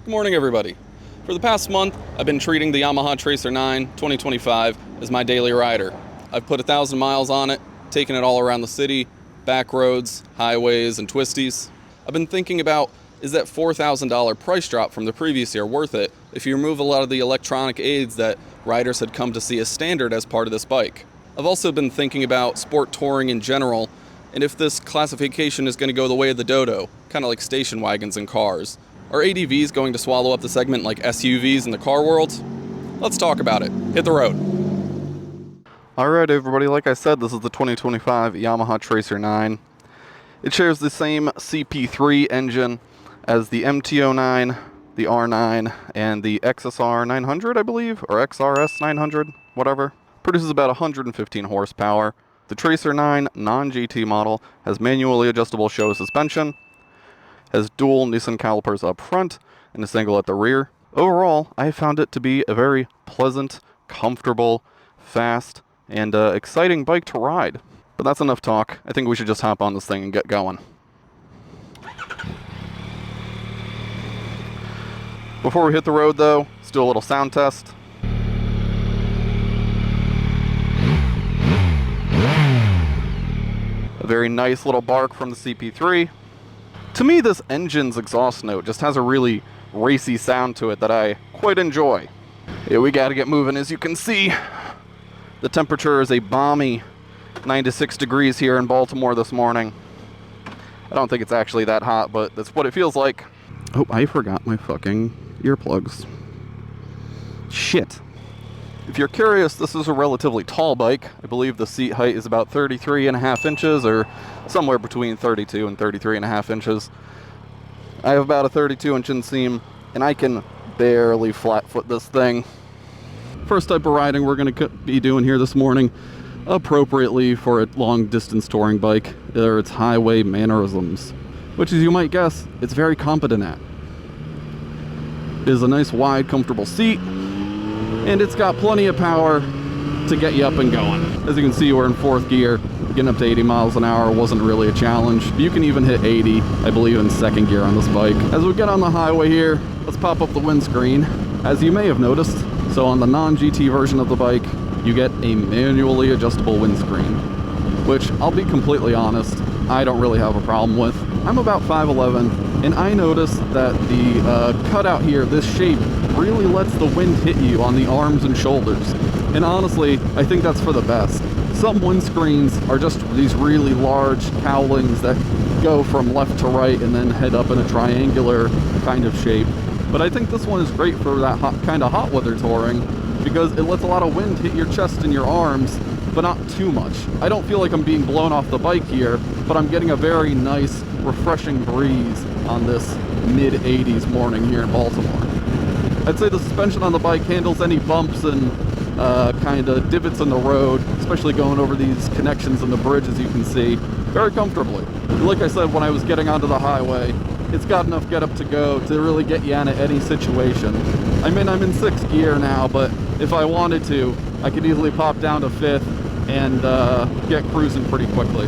Good morning, everybody. For the past month, I've been treating the Yamaha Tracer 9 2025 as my daily rider. I've put 1,000 miles on it, taken it all around the city, back roads, highways, and twisties. I've been thinking about, is that $4,000 price drop from the previous year worth it if you remove a lot of the electronic aids that riders had come to see as standard as part of this bike? I've also been thinking about sport touring in general, and if this classification is going to go the way of the dodo, kind of like station wagons and cars. Are ADVs going to swallow up the segment like SUVs in the car world? Let's talk about it. Hit the road. Alright everybody, like I said, this is the 2025 Yamaha Tracer 9. It shares the same CP3 engine as the MT-09, the R9, and the XSR 900, I believe, or XRS 900, whatever. Produces about 115 horsepower. The Tracer 9 non-GT model has manually adjustable show suspension, has dual Nissan calipers up front and a single at the rear. Overall, I found it to be a very pleasant, comfortable, fast, and exciting bike to ride. But that's enough talk. I think we should just hop on this thing and get going. Before we hit the road though, let's do a little sound test. A very nice little bark from the CP3. To me, this engine's exhaust note just has a really racy sound to it that I quite enjoy. Yeah, we gotta get moving. As you can see, the temperature is a balmy 96 degrees here in Baltimore this morning. I don't think it's actually that hot, but that's what it feels like. Oh, I forgot my fucking earplugs. Shit. If you're curious, this is a relatively tall bike. I believe the seat height is about 33.5 inches, or somewhere between 32 and 33.5 inches. I have about a 32-inch inseam, and I can barely flat foot this thing. First type of riding we're going to be doing here this morning, appropriately for a long-distance touring bike, are its highway mannerisms, which, as you might guess, it's very competent at. It is a nice, wide, comfortable seat, and it's got plenty of power to get you up and going. As you can see, we're in fourth gear. Getting up to 80 miles an hour wasn't really a challenge. You can even hit 80, I believe, in second gear on this bike. As we get on the highway here, let's pop up the windscreen. As you may have noticed, so on the non-GT version of the bike, you get a manually adjustable windscreen, which, I'll be completely honest, I don't really have a problem with. I'm about 5'11", and I noticed that the cutout here, this shape, really lets the wind hit you on the arms and shoulders. And honestly, I think that's for the best. Some windscreens are just these really large cowlings that go from left to right and then head up in a triangular kind of shape. But I think this one is great for that kind of hot weather touring because it lets a lot of wind hit your chest and your arms, but not too much. I don't feel like I'm being blown off the bike here, but I'm getting a very nice, refreshing breeze on this mid-80s morning here in Baltimore. I'd say the suspension on the bike handles any bumps and kind of divots in the road, especially going over these connections in the bridge, as you can see, very comfortably. Like I said, when I was getting onto the highway, it's got enough get up to go to really get you out of any situation. I mean, I'm in sixth gear now, but if I wanted to, I could easily pop down to fifth and get cruising pretty quickly.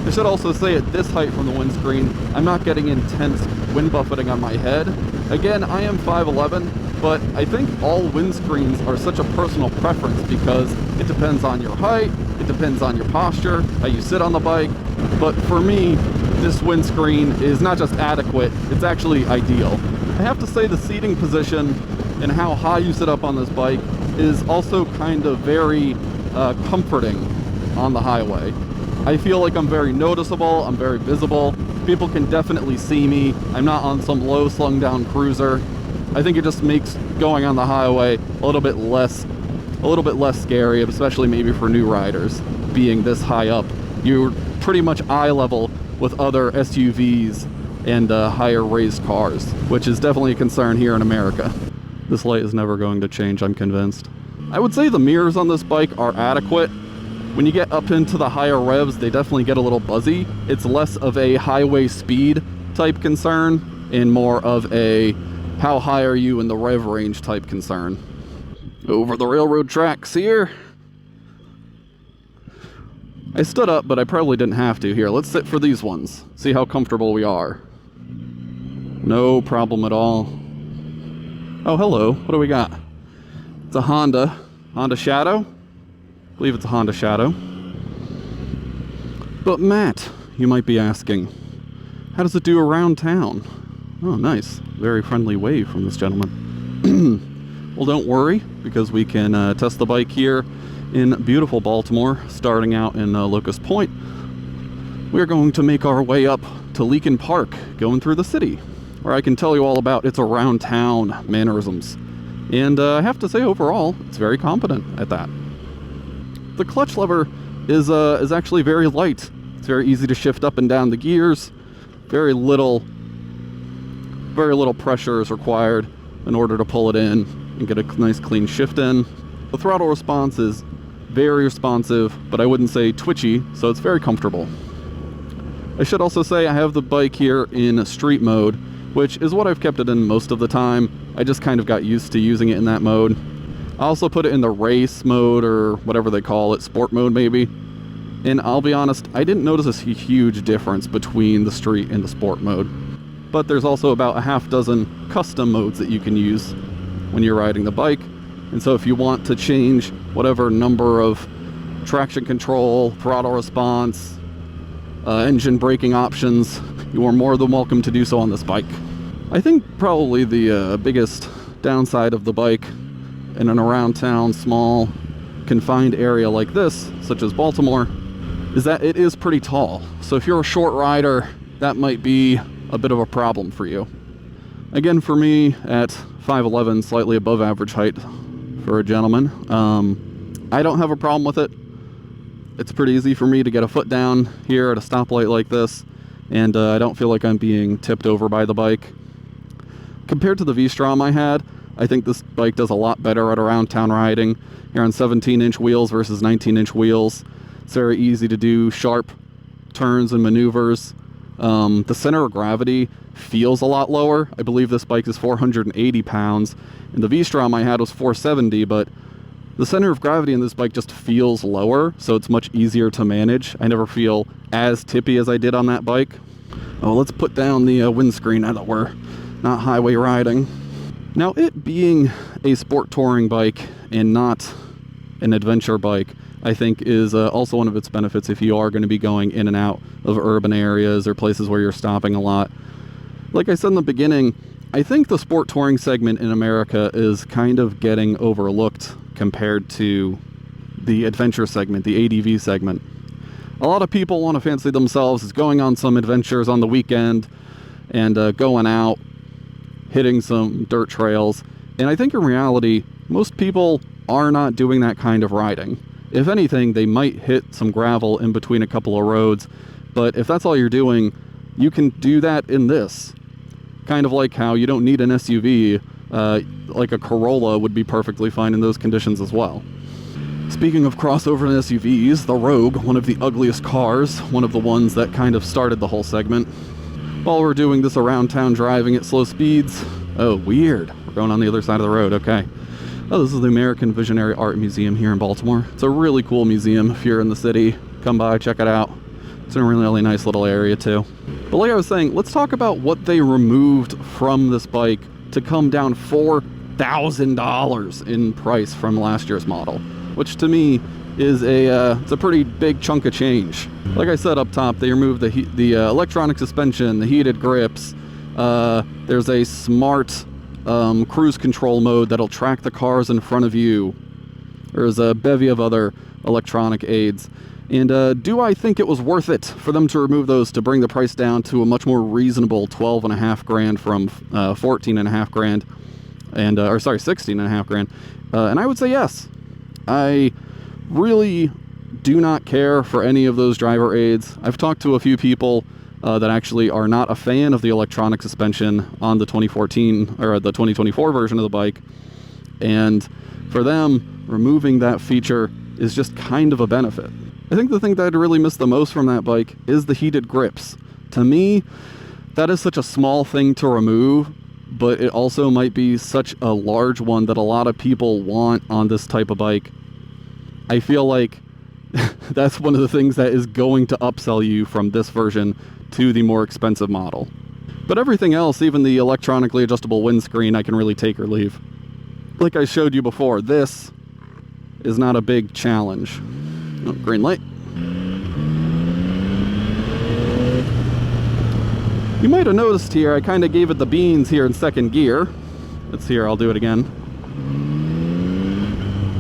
I should also say at this height from the windscreen, I'm not getting intense wind buffeting on my head. Again, I am 5'11", but I think all windscreens are such a personal preference because it depends on your height, it depends on your posture, how you sit on the bike. But for me, this windscreen is not just adequate, it's actually ideal. I have to say the seating position and how high you sit up on this bike is also kind of very comforting on the highway. I feel like I'm very noticeable, I'm very visible. People can definitely see me. I'm not on some low slung down cruiser. I think it just makes going on the highway a little bit less scary, especially maybe for new riders. Being this high up, you're pretty much eye level with other SUVs and higher raised cars, which is definitely a concern here in America. This light is never going to change, I'm convinced. I would say the mirrors on this bike are adequate. When you get up into the higher revs, they definitely get a little buzzy. It's less of a highway speed type concern and more of a how high are you in the rev range type concern. Over the railroad tracks here. I stood up, but I probably didn't have to. Here, let's sit for these ones. See how comfortable we are. No problem at all. Oh, hello. What do we got? It's a Honda Shadow. I believe it's a Honda Shadow. But Matt, you might be asking, how does it do around town? Oh, nice. Very friendly wave from this gentleman. Well, don't worry, because we can test the bike here in beautiful Baltimore, starting out in Locust Point. We're going to make our way up to Leakin Park, going through the city, where I can tell you all about its around town mannerisms. And I have to say, overall, it's very competent at that. The clutch lever is actually very light. It's very easy to shift up and down the gears. Very little pressure is required in order to pull it in and get a nice clean shift in. The throttle response is very responsive, but I wouldn't say twitchy, so it's very comfortable. I should also say I have the bike here in street mode, which is what I've kept it in most of the time. I just kind of got used to using it in that mode. I also put it in the race mode, or whatever they call it, sport mode maybe. And I'll be honest, I didn't notice a huge difference between the street and the sport mode. But there's also about a half dozen custom modes that you can use when you're riding the bike. And so if you want to change whatever number of traction control, throttle response, engine braking options, you are more than welcome to do so on this bike. I think probably the biggest downside of the bike in an around town, small, confined area like this, such as Baltimore, is that it is pretty tall. So if you're a short rider, that might be a bit of a problem for you. Again, for me, at 5'11", slightly above average height for a gentleman, I don't have a problem with it. It's pretty easy for me to get a foot down here at a stoplight like this, and I don't feel like I'm being tipped over by the bike. Compared to the V-Strom I had, I think this bike does a lot better at around town riding. Here on 17-inch wheels versus 19-inch wheels. It's very easy to do sharp turns and maneuvers. The center of gravity feels a lot lower. I believe this bike is 480 pounds, and the V-Strom I had was 470, but the center of gravity in this bike just feels lower, so it's much easier to manage. I never feel as tippy as I did on that bike. Oh, let's put down the windscreen now that we're not highway riding. Now, it being a sport touring bike and not an adventure bike, I think is also one of its benefits if you are going to be going in and out of urban areas or places where you're stopping a lot. Like I said in the beginning, I think the sport touring segment in America is kind of getting overlooked compared to the adventure segment, the ADV segment. A lot of people want to fancy themselves as going on some adventures on the weekend and going out, hitting some dirt trails. And I think in reality, most people are not doing that kind of riding. If anything, they might hit some gravel in between a couple of roads. But if that's all you're doing, you can do that in this. Kind of like how you don't need an SUV, like a Corolla would be perfectly fine in those conditions as well. Speaking of crossover and SUVs, the Rogue, one of the ugliest cars, one of the ones that kind of started the whole segment. While we're doing this around town driving at slow speeds, oh, weird. We're going on the other side of the road, okay. Oh, this is the American Visionary Art Museum here in Baltimore. It's a really cool museum. If you're in the city, come by, check it out. It's in a really nice little area too. But like I was saying, let's talk about what they removed from this bike to come down $4,000 in price from last year's model, which to me is it's a pretty big chunk of change. Like I said up top, they removed the electronic suspension, the heated grips. There's a smart cruise control mode that'll track the cars in front of you. There's a bevy of other electronic aids. And do I think it was worth it for them to remove those to bring the price down to a much more reasonable $12.5 grand from $14.5 grand, and or sorry, $16.5 grand? And I would say yes. I really do not care for any of those driver aids. I've talked to a few people that actually are not a fan of the electronic suspension on the 2014 or the 2024 version of the bike, and for them, removing that feature is just kind of a benefit. I think the thing that I'd really miss the most from that bike is the heated grips. To me, that is such a small thing to remove, but it also might be such a large one that a lot of people want on this type of bike. I feel like that's one of the things that is going to upsell you from this version to the more expensive model. But everything else, even the electronically adjustable windscreen, I can really take or leave. Like I showed you before, this is not a big challenge. Oh, green light. You might have noticed here, I kind of gave it the beans here in second gear. It's here, I'll do it again.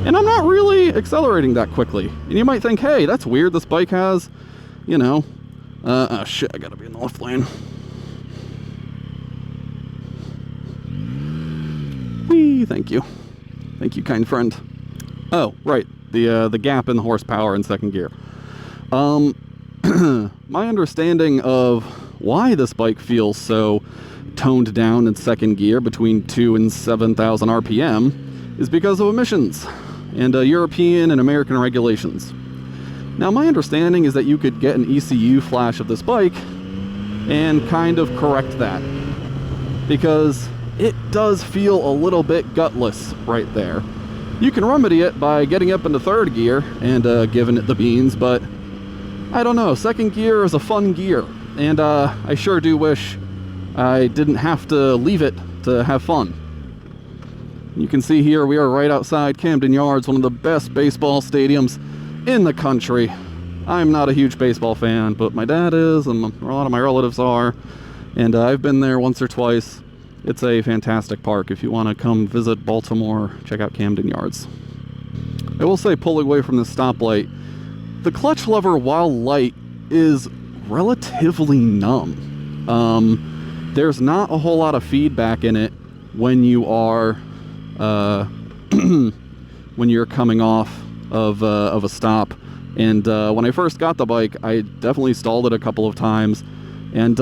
And I'm not really accelerating that quickly. And you might think, hey, that's weird, this bike has, you know, shit, I gotta be in the left lane. Whee, thank you. Thank you, kind friend. Oh, right, the gap in the horsepower in second gear. My understanding of why this bike feels so toned down in second gear between 2 and 7,000 RPM is because of emissions and European and American regulations. Now, my understanding is that you could get an ECU flash of this bike and kind of correct that, because it does feel a little bit gutless right there. You can remedy it by getting up into third gear and giving it the beans, but I don't know, second gear is a fun gear, and I sure do wish I didn't have to leave it to have fun. You can see here we are right outside Camden Yards, one of the best baseball stadiums in the country. I'm not a huge baseball fan, but my dad is, and a lot of my relatives are, and I've been there once or twice. It's a fantastic park. If you want to come visit Baltimore, check out Camden Yards. I will say, pulling away from the stoplight, the clutch lever, while light, is relatively numb. There's not a whole lot of feedback in it when you are when you're coming off of a stop. And when I first got the bike, I definitely stalled it a couple of times. And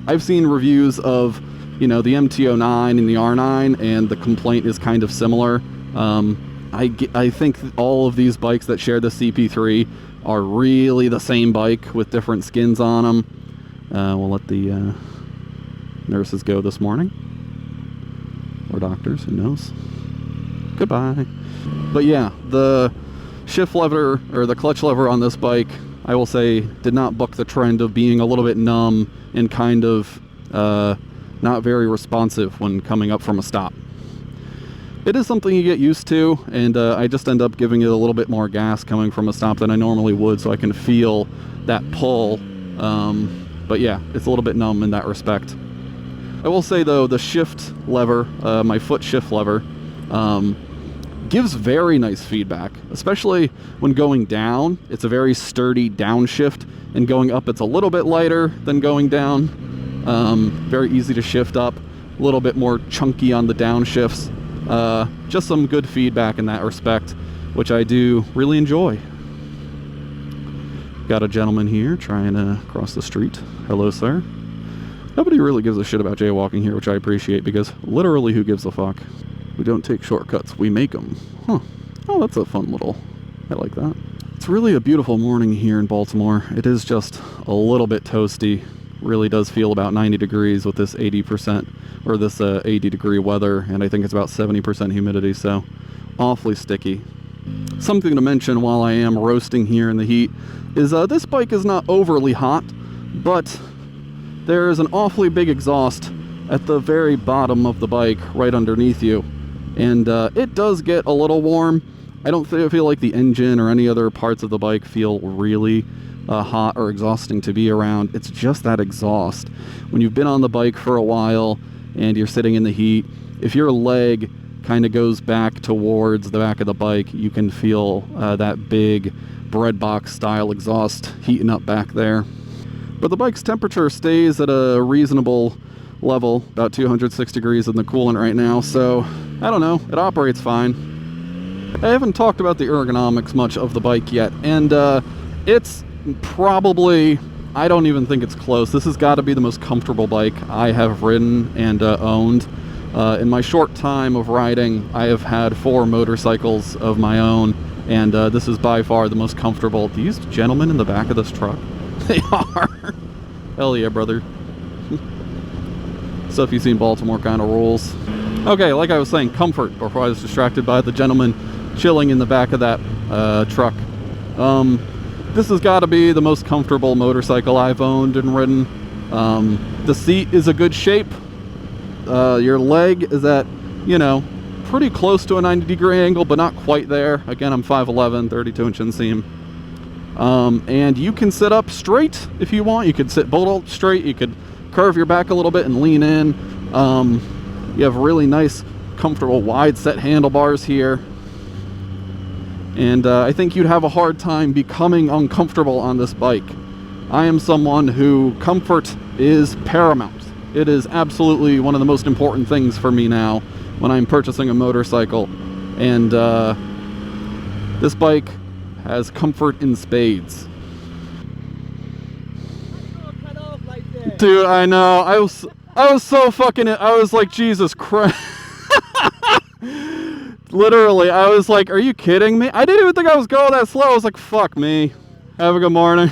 I've seen reviews of, you know, the MT-09 and the R9, and the complaint is kind of similar. I think all of these bikes that share the CP3 are really the same bike with different skins on them. We'll let the nurses go this morning. Or doctors, who knows. Goodbye. But yeah, the shift lever, or the clutch lever on this bike, I will say, did not buck the trend of being a little bit numb and kind of not very responsive when coming up from a stop. It is something you get used to, and I just end up giving it a little bit more gas coming from a stop than I normally would, so I can feel that pull. But yeah, it's a little bit numb in that respect. I will say though, the shift lever, my foot shift lever, gives very nice feedback, especially when going down. It's a very sturdy downshift, and going up it's a little bit lighter than going down. Very easy to shift up, a little bit more chunky on the downshifts. Just some good feedback in that respect, which I do really enjoy. Got a gentleman here trying to cross the street. Hello, sir. Nobody really gives a shit about jaywalking here, which I appreciate, because literally who gives a fuck? We don't take shortcuts, we make them. Huh. Oh, that's a fun little... I like that. It's really a beautiful morning here in Baltimore. It is just a little bit toasty. Really does feel about 90 degrees with this 80%, or this 80 degree weather, and I think it's about 70% humidity, so awfully sticky. Something to mention while I am roasting here in the heat is this bike is not overly hot, but there is an awfully big exhaust at the very bottom of the bike right underneath you, and it does get a little warm. I don't feel like the engine or any other parts of the bike feel really hot or exhausting to be around. It's just that exhaust. When you've been on the bike for a while and you're sitting in the heat, if your leg kind of goes back towards the back of the bike, you can feel that big bread box style exhaust heating up back there. But the bike's temperature stays at a reasonable level, about 206 degrees in the coolant right now, so I don't know, it operates fine. I haven't talked about the ergonomics much of the bike yet, and it's probably, I don't even think it's close. This has got to be the most comfortable bike I have ridden and owned. In my short time of riding, I have had 4 motorcycles of my own, and this is by far the most comfortable. These gentlemen in the back of this truck, they are. Hell yeah, brother. Stuff you see in Baltimore kind of rules. Okay, like I was saying, comfort, before I was distracted by the gentleman chilling in the back of that truck. This has got to be the most comfortable motorcycle I've owned and ridden. The seat is a good shape. Your leg is at, you know, pretty close to a 90-degree angle, but not quite there. Again, I'm 5'11", 32-inch inseam. And you can sit up straight if you want. You could sit bolt straight. You could curve your back a little bit and lean in. You have really nice, comfortable, wide set handlebars here. And I think you'd have a hard time becoming uncomfortable on this bike. I am someone who comfort is paramount. It is absolutely one of the most important things for me now when I'm purchasing a motorcycle. And this bike has comfort in spades. Dude, I know. I was so fucking... I was like, Jesus Christ. Literally, I was like, are you kidding me? I didn't even think I was going that slow. I was like, fuck me. Have a good morning.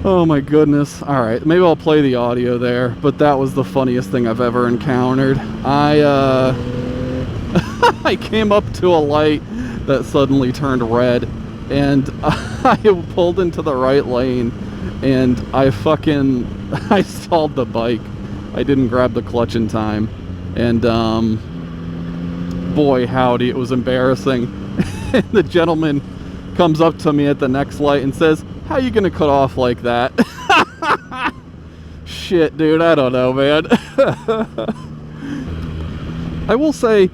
Oh my goodness. Alright, maybe I'll play the audio there, but that was the funniest thing I've ever encountered. I came up to a light that suddenly turned red, and I pulled into the right lane, and I stalled the bike. I didn't grab the clutch in time, and boy howdy, it was embarrassing. And the gentleman comes up to me at the next light and says, "How you gonna cut off like that?" Shit, dude, I don't know, man. I will say,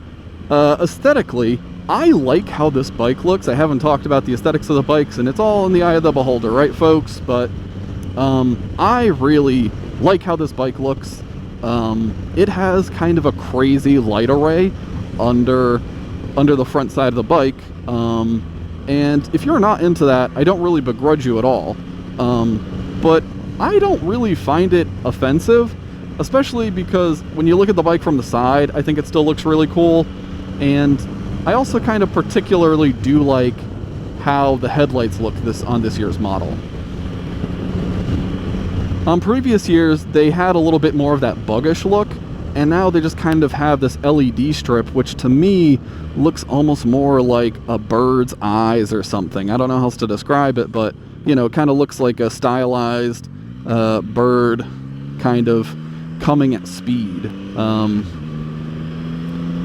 aesthetically, I like how this bike looks. I haven't talked about the aesthetics of the bikes, and it's all in the eye of the beholder, right, folks? But I really like how this bike looks. It has kind of a crazy light array under the front side of the bike. And if you're not into that, I don't really begrudge you at all. But I don't really find it offensive, especially because when you look at the bike from the side, I think it still looks really cool. And I also kind of particularly do like how the headlights look on this year's model. On previous years, they had a little bit more of that buggish look, and now they just kind of have this LED strip, which to me looks almost more like a bird's eyes or something. I don't know how else to describe it, but, you know, it kind of looks like a stylized bird kind of coming at speed.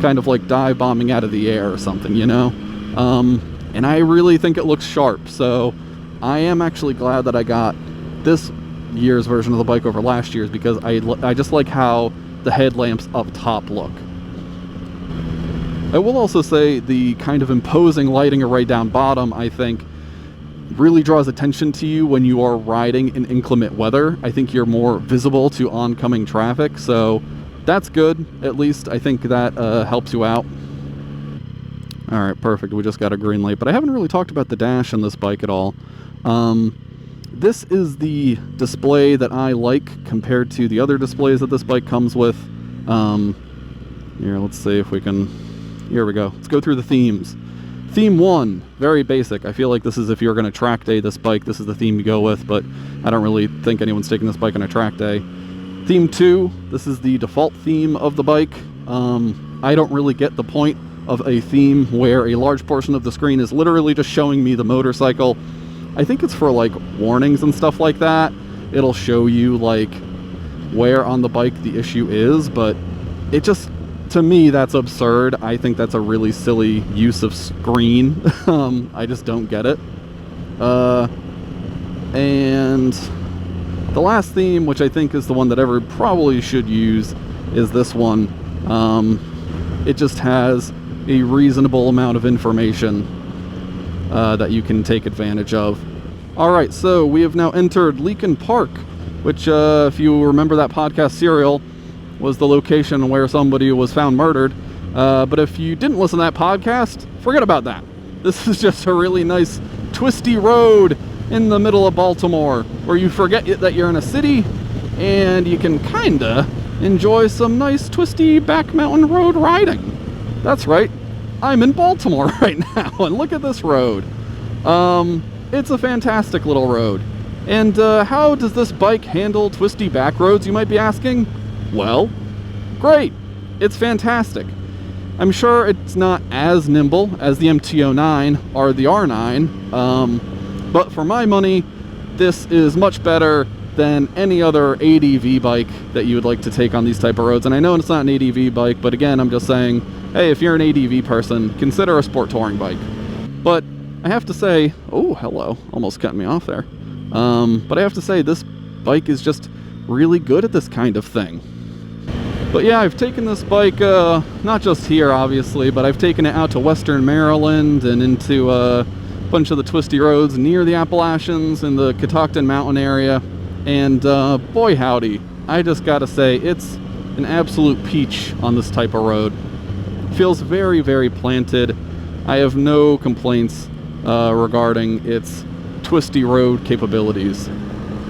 Kind of like dive bombing out of the air or something, you know? And I really think it looks sharp, so I am actually glad that I got this year's version of the bike over last year's, because I just like how the headlamps up top look. I will also say the kind of imposing lighting array down bottom, I think, really draws attention to you when you are riding in inclement weather. I think you're more visible to oncoming traffic, so that's good. At least I think that helps you out. Alright, perfect. We just got a green light, but I haven't really talked about the dash on this bike at all. This is the display that I like compared to the other displays that this bike comes with. Here, let's see if we can... Here we go. Let's go through the themes. Theme 1, very basic. I feel like this is if you're going to track day this bike, this is the theme you go with, but I don't really think anyone's taking this bike on a track day. Theme 2, this is the default theme of the bike. I don't really get the point of a theme where a large portion of the screen is literally just showing me the motorcycle. I think it's for like warnings and stuff like that. It'll show you like where on the bike the issue is, but it just, to me, that's absurd. I think that's a really silly use of screen. I just don't get it. And the last theme, which I think is the one that everyone probably should use, is this one. It just has a reasonable amount of information that you can take advantage of. Alright, so we have now entered Leakin Park, which, if you remember that podcast serial, was the location where somebody was found murdered. But if you didn't listen to that podcast, forget about that. This is just a really nice twisty road in the middle of Baltimore, where you forget that you're in a city, and you can kinda enjoy some nice twisty back mountain road riding. That's right, I'm in Baltimore right now, and look at this road. It's a fantastic little road. And how does this bike handle twisty back roads, you might be asking? Well, great. It's fantastic. I'm sure it's not as nimble as the MT-09 or the R9, but for my money, this is much better than any other ADV bike that you would like to take on these type of roads. And I know it's not an ADV bike, but again, I'm just saying, hey, if you're an ADV person, consider a sport touring bike. But I have to say, oh, hello, almost cut me off there. But I have to say, this bike is just really good at this kind of thing. But yeah, I've taken this bike, not just here, obviously, but I've taken it out to Western Maryland and into a bunch of the twisty roads near the Appalachians in the Catoctin Mountain area. And boy howdy, I just gotta say, it's an absolute peach on this type of road. Feels very, very planted. I have no complaints regarding its twisty road capabilities.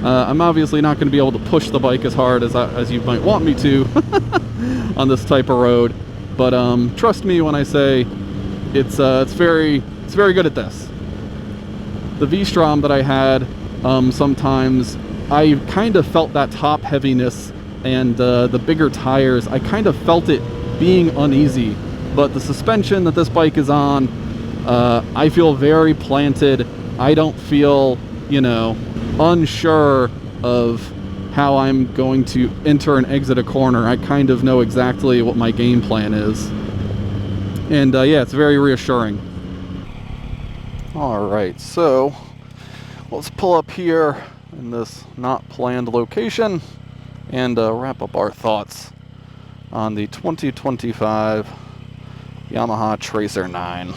I'm obviously not going to be able to push the bike as hard as you might want me to on this type of road, but trust me when I say it's very good at this. The V-Strom that I had, sometimes I kind of felt that top heaviness and the bigger tires. I kind of felt it being uneasy, but the suspension that this bike is on, I feel very planted. I don't feel, unsure of how I'm going to enter and exit a corner. I kind of know exactly what my game plan is. And yeah, it's very reassuring. All right, so let's pull up here in this not planned location and wrap up our thoughts on the 2025 Yamaha Tracer 9.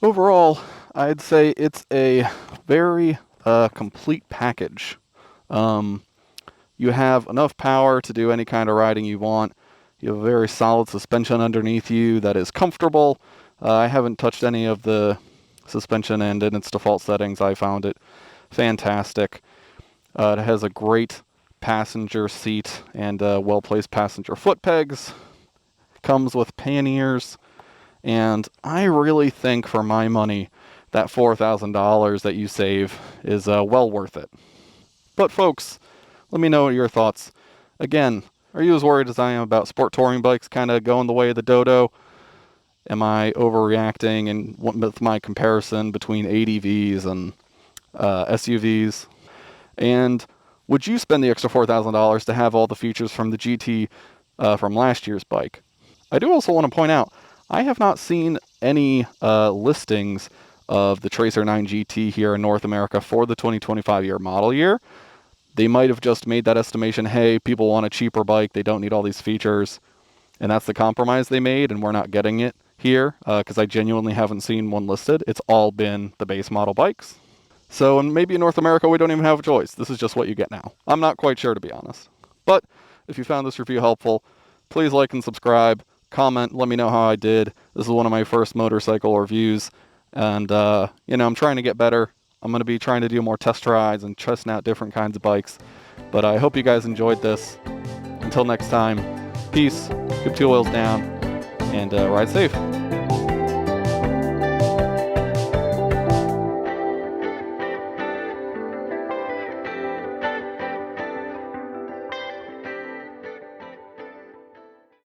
Overall, I'd say it's a very complete package. You have enough power to do any kind of riding you want. You have a very solid suspension underneath you that is comfortable. I haven't touched any of the suspension, and in its default settings, I found it fantastic. It has a great passenger seat and well-placed passenger foot pegs. Comes with panniers, and I really think for my money, that $4,000 that you save is well worth it. But folks, let me know your thoughts. Again, are you as worried as I am about sport touring bikes kind of going the way of the dodo? Am I overreacting and with my comparison between ADVs and SUVs? And would you spend the extra $4,000 to have all the features from the GT from last year's bike? I do also want to point out, I have not seen any listings of the Tracer 9 GT here in North America for the 2025 year model year. They might have just made that estimation, hey, people want a cheaper bike, they don't need all these features, and that's the compromise they made, and we're not getting it here, because I genuinely haven't seen one listed. It's all been the base model bikes. So, and maybe in North America we don't even have a choice. This is just what you get now. I'm not quite sure, to be honest. But if you found this review helpful, please like and subscribe, comment, let me know how I did. This is one of my first motorcycle reviews, and I'm trying to get better. I'm going to be trying to do more test rides and testing out different kinds of bikes. But I hope you guys enjoyed this. Until next time, peace, keep 2 wheels down, and ride safe.